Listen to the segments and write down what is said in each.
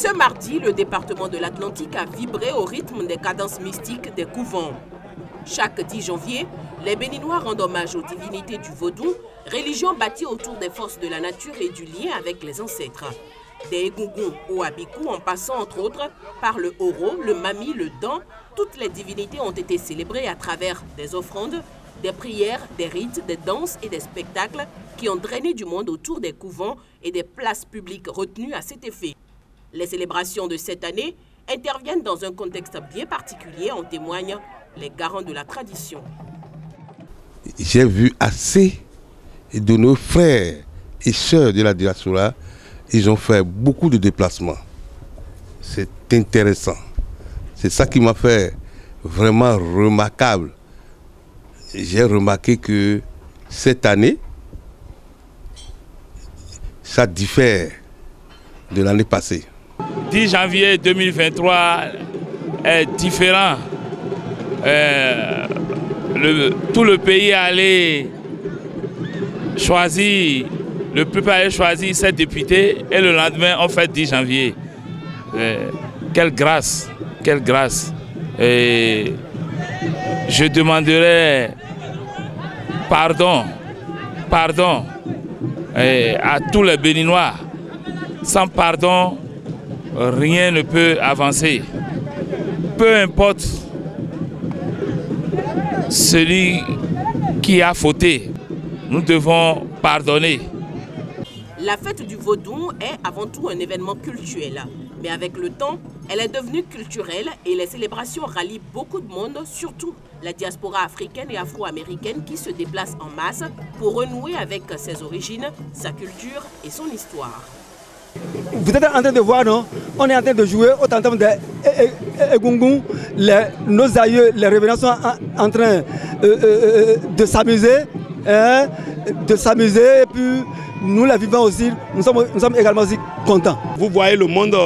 Ce mardi, le département de l'Atlantique a vibré au rythme des cadences mystiques des couvents. Chaque 10 janvier, les Béninois rendent hommage aux divinités du vaudou, religion bâtie autour des forces de la nature et du lien avec les ancêtres. Des Egungun au Abikou, en passant entre autres par le Oro, le Mami, le Dan, toutes les divinités ont été célébrées à travers des offrandes, des prières, des rites, des danses et des spectacles qui ont drainé du monde autour des couvents et des places publiques retenues à cet effet. Les célébrations de cette année interviennent dans un contexte bien particulier, en témoignent les garants de la tradition. J'ai vu assez de nos frères et sœurs de la diaspora, ils ont fait beaucoup de déplacements. C'est intéressant. C'est ça qui m'a fait vraiment remarquable. J'ai remarqué que cette année, ça diffère de l'année passée. 10 janvier 2023 est différent. Tout le pays allait choisir, le peuple allait choisir ses députés et le lendemain on fait 10 janvier. Quelle grâce, quelle grâce. Et je demanderai pardon à tous les Béninois. Sans pardon, rien ne peut avancer. Peu importe celui qui a fauté, nous devons pardonner. La fête du vaudou est avant tout un événement cultuel. Mais avec le temps, elle est devenue culturelle et les célébrations rallient beaucoup de monde, surtout la diaspora africaine et afro-américaine qui se déplace en masse pour renouer avec ses origines, sa culture et son histoire. Vous êtes en train de voir, non? On est en train de jouer au tantam de Egungun. Nos aïeux, les révérends sont en train de s'amuser. Et puis nous les vivants aussi, nous sommes également aussi contents. Vous voyez le monde,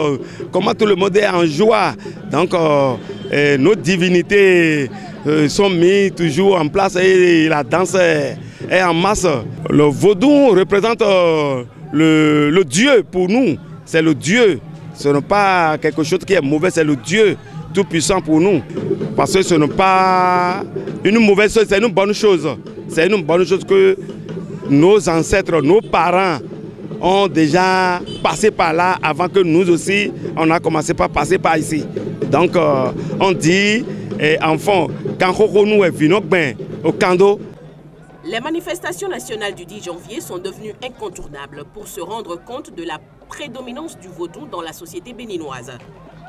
comment tout le monde est en joie. Donc nos divinités sont mises toujours en place et la danse est en masse. Le vaudou représente le Dieu pour nous, c'est le Dieu. Ce n'est pas quelque chose qui est mauvais, c'est le Dieu tout puissant pour nous. Parce que ce n'est pas une mauvaise chose, c'est une bonne chose. C'est une bonne chose que nos ancêtres, nos parents ont déjà passé par là avant que nous aussi, on a commencé par passer par ici. Donc on dit, enfant, quand nous est venu au Kando. Les manifestations nationales du 10 janvier sont devenues incontournables pour se rendre compte de la prédominance du vaudou dans la société béninoise.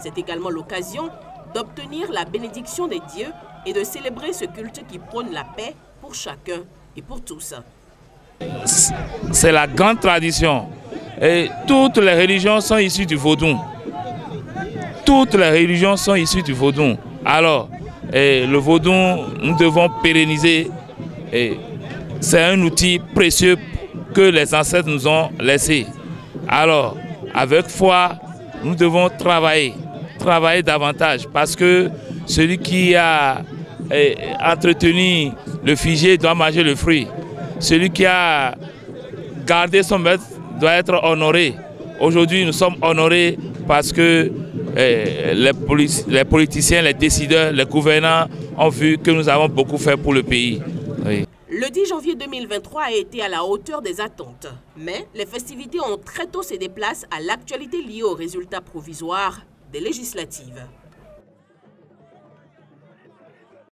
C'est également l'occasion d'obtenir la bénédiction des dieux et de célébrer ce culte qui prône la paix pour chacun et pour tous. C'est la grande tradition. Et toutes les religions sont issues du vaudou. Toutes les religions sont issues du vaudou. Alors, le vaudou, nous devons pérenniser. C'est un outil précieux que les ancêtres nous ont laissé. Alors, avec foi, nous devons travailler davantage parce que celui qui a entretenu le figuier doit manger le fruit. Celui qui a gardé son maître doit être honoré. Aujourd'hui, nous sommes honorés parce que les politiciens, les décideurs, les gouvernants ont vu que nous avons beaucoup fait pour le pays. Oui. Le 10 janvier 2023 a été à la hauteur des attentes. Mais les festivités ont très tôt cédé place à l'actualité liée aux résultats provisoires des législatives.